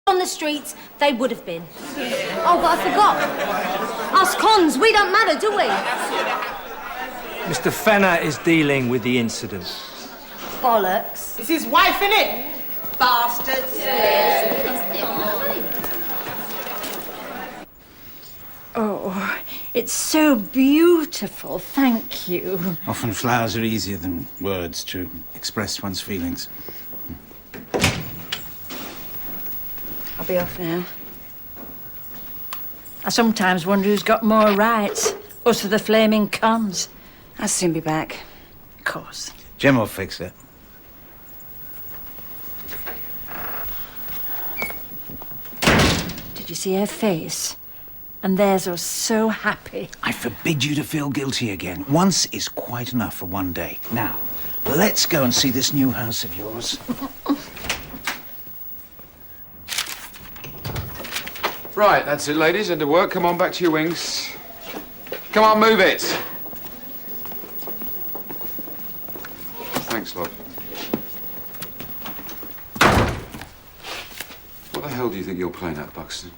on the streets, they would have been. Oh, but I forgot. Us cons, we don't matter, do we? Mr. Fenner is dealing with the incident. Bollocks. It's his wife, innit? Bastards. Oh, it's so beautiful, thank you. Often flowers are easier than words to express one's feelings. I'll be off now. I sometimes wonder who's got more rights, us or the flaming cons. I'll soon be back. Of course. Jim will fix it. Did you see her face? And theirs was so happy. I forbid you to feel guilty again. Once is quite enough for one day. Now, let's go and see this new house of yours. Right, that's it, ladies. Into work. Come on, back to your wings. Come on, move it. Thanks, love. What the hell do you think you're playing at, Buxton?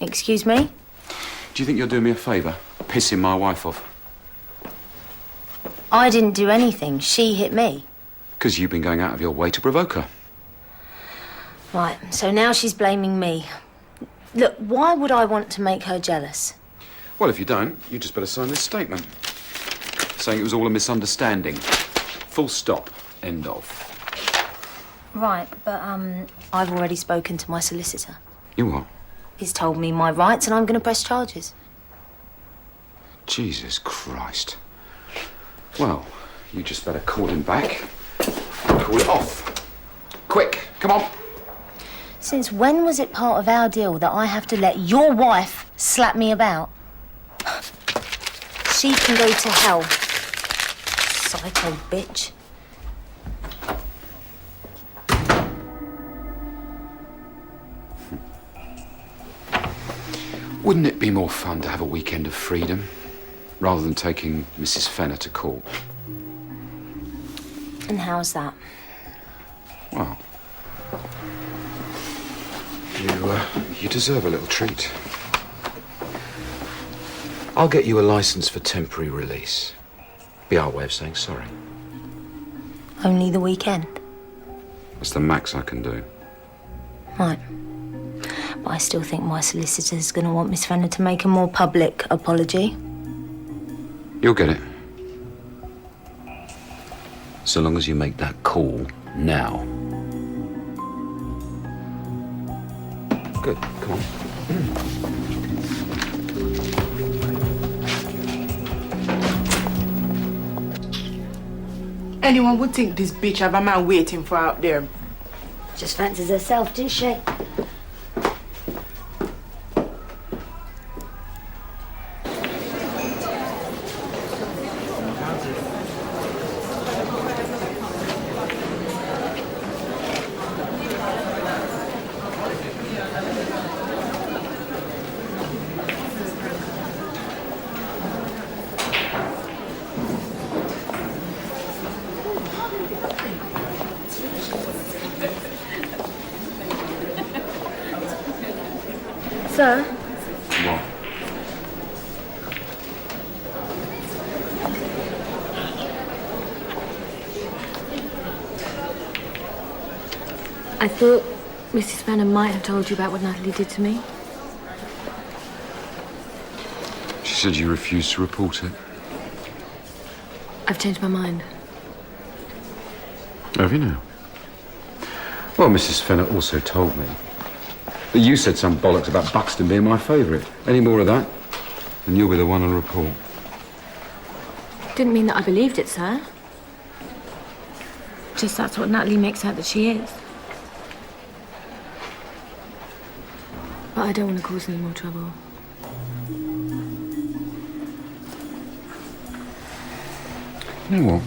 Excuse me? Do you think you're doing me a favour? Pissing my wife off? I didn't do anything. She hit me. Because you've been going out of your way to provoke her. Right, so now she's blaming me. Look, why would I want to make her jealous? Well, if you don't, you just better sign this statement. Saying it was all a misunderstanding. Full stop. End of. Right, but, I've already spoken to my solicitor. You what? He's told me my rights and I'm going to press charges. Jesus Christ. Well, you just better call him back and call it off. Quick, come on. Since when was it part of our deal that I have to let your wife slap me about? She can go to hell. Psycho bitch. Wouldn't it be more fun to have a weekend of freedom rather than taking Mrs. Fenner to court? And how's that? Well, you deserve a little treat. I'll get you a license for temporary release. Be our way of saying sorry. Only the weekend? That's the max I can do. Right. But I still think my solicitor's going to want Miss Fenner to make a more public apology. You'll get it. So long as you make that call now. Good, come on. Anyone would think this bitch have a man waiting for out there. Just fancies herself, didn't she? Sir? What? I thought Mrs. Fenner might have told you about what Natalie did to me. She said you refused to report it. I've changed my mind. Have you now? Well, Mrs. Fenner also told me that you said some bollocks about Buxton being my favourite. Any more of that, and you'll be the one on report. Didn't mean that I believed it, sir. Just that's what Natalie makes out that she is. But I don't want to cause any more trouble. You know what?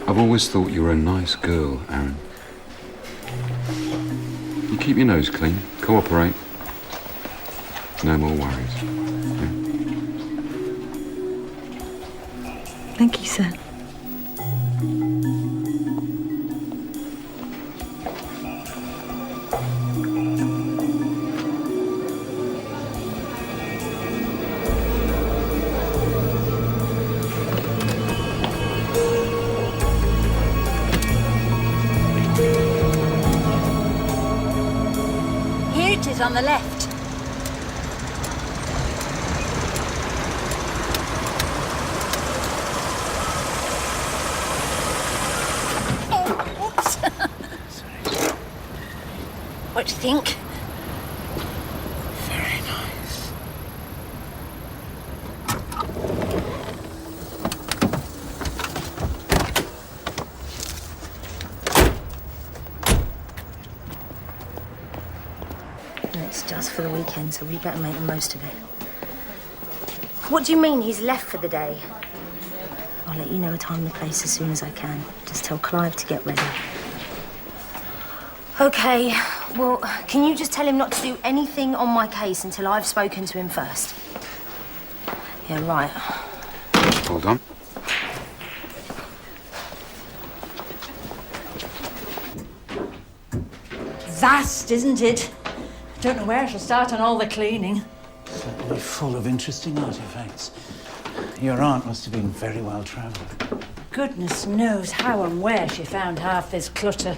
I've always thought you were a nice girl, Aaron. You keep your nose clean, cooperate. No more worries. Yeah? Thank you, sir. house on the left. Oh, oops. What do you think? Very nice. It's just for the weekend, so we better make the most of it. What do you mean he's left for the day? I'll let you know a time and a place as soon as I can. Just tell Clive to get ready. Okay, well, can you just tell him not to do anything on my case until I've spoken to him first? Yeah, right. Hold on. Vast, isn't it? Don't know where I shall start on all the cleaning. Certainly full of interesting artifacts. Your aunt must have been very well travelled. Goodness knows how and where she found half this clutter.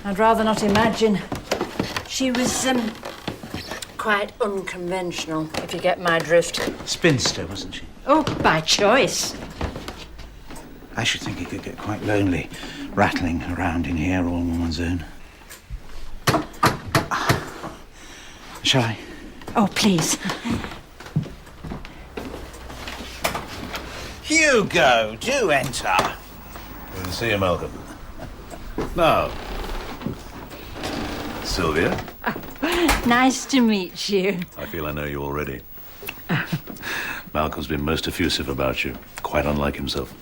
I'd rather not imagine. She was, quite unconventional, if you get my drift. Spinster, wasn't she? Oh, by choice. I should think it could get quite lonely, rattling around in here all on one's own. Shall I? Oh, please. Hugo, do enter. Good to see you, Malcolm. Now, Sylvia. Nice to meet you. I feel I know you already. Malcolm's been most effusive about you, quite unlike himself.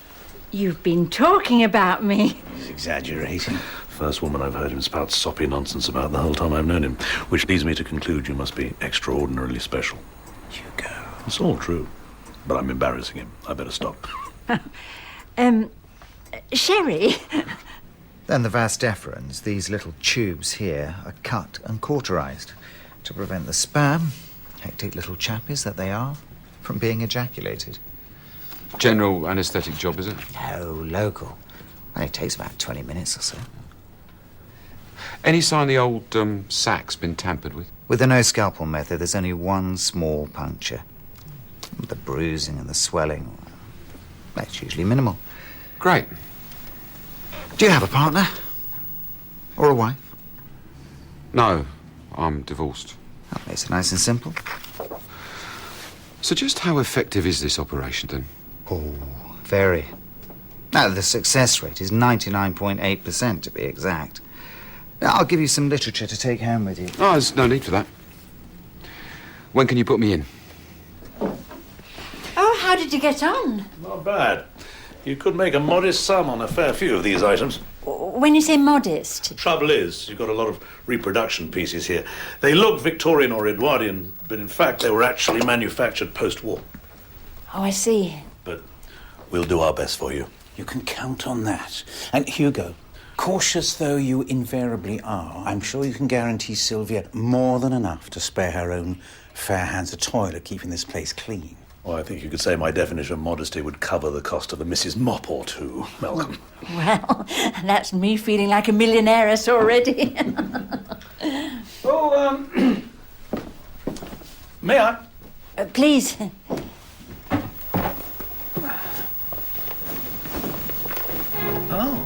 You've been talking about me. He's exaggerating. First woman I've heard him spout soppy nonsense about the whole time I've known him, which leads me to conclude you must be extraordinarily special. Hugo. It's all true, but I'm embarrassing him. I better stop. Sherry? Then the vas deferens, these little tubes here, are cut and cauterized to prevent the sperm, hectic little chappies that they are, from being ejaculated. General anaesthetic job, is it? No, local. And it takes about 20 minutes or so. Any sign the old sack's been tampered with? With the no-scalpel method, there's only one small puncture. The bruising and the swelling, that's usually minimal. Great. Do you have a partner? Or a wife? No, I'm divorced. That makes it nice and simple. So just how effective is this operation, then? Oh, very. Now, the success rate is 99.8% to be exact. Now, I'll give you some literature to take home with you. Oh, there's no need for that. When can you put me in? Oh, how did you get on? Not bad. You could make a modest sum on a fair few of these items. When you say modest. The trouble is, you've got a lot of reproduction pieces here. They look Victorian or Edwardian, but in fact they were actually manufactured post-war. Oh, I see. But we'll do our best for you. You can count on that. And Hugo, cautious though you invariably are, I'm sure you can guarantee Sylvia more than enough to spare her own fair hands of toil at keeping this place clean. Well, I think you could say my definition of modesty would cover the cost of a Mrs. Mop or two, Malcolm. Well, that's me feeling like a millionairess already. May I? Please. Oh.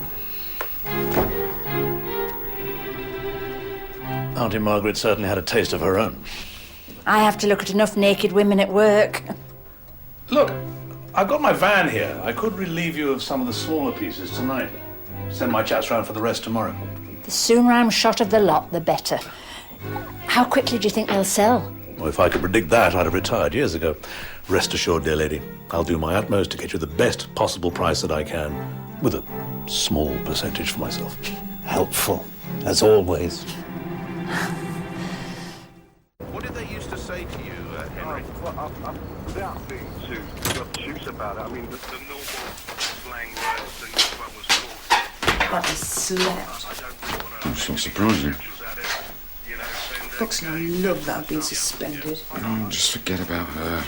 Auntie Margaret certainly had a taste of her own. I have to look at enough naked women at work. Look, I've got my van here. I could relieve you of some of the smaller pieces tonight. Send my chaps round for the rest tomorrow. The sooner I'm shot of the lot, the better. How quickly do you think they'll sell? Well, if I could predict that, I'd have retired years ago. Rest assured, dear lady, I'll do my utmost to get you the best possible price that I can, with a small percentage for myself. Helpful, as always. What did they used to say to you, Henry? Well, without being too obtuse about it, I mean, the normal slang words that each one was called. But he slept. I don't really want to... That's not surprising. Fox and I love that I've been suspended. Oh, just forget about her.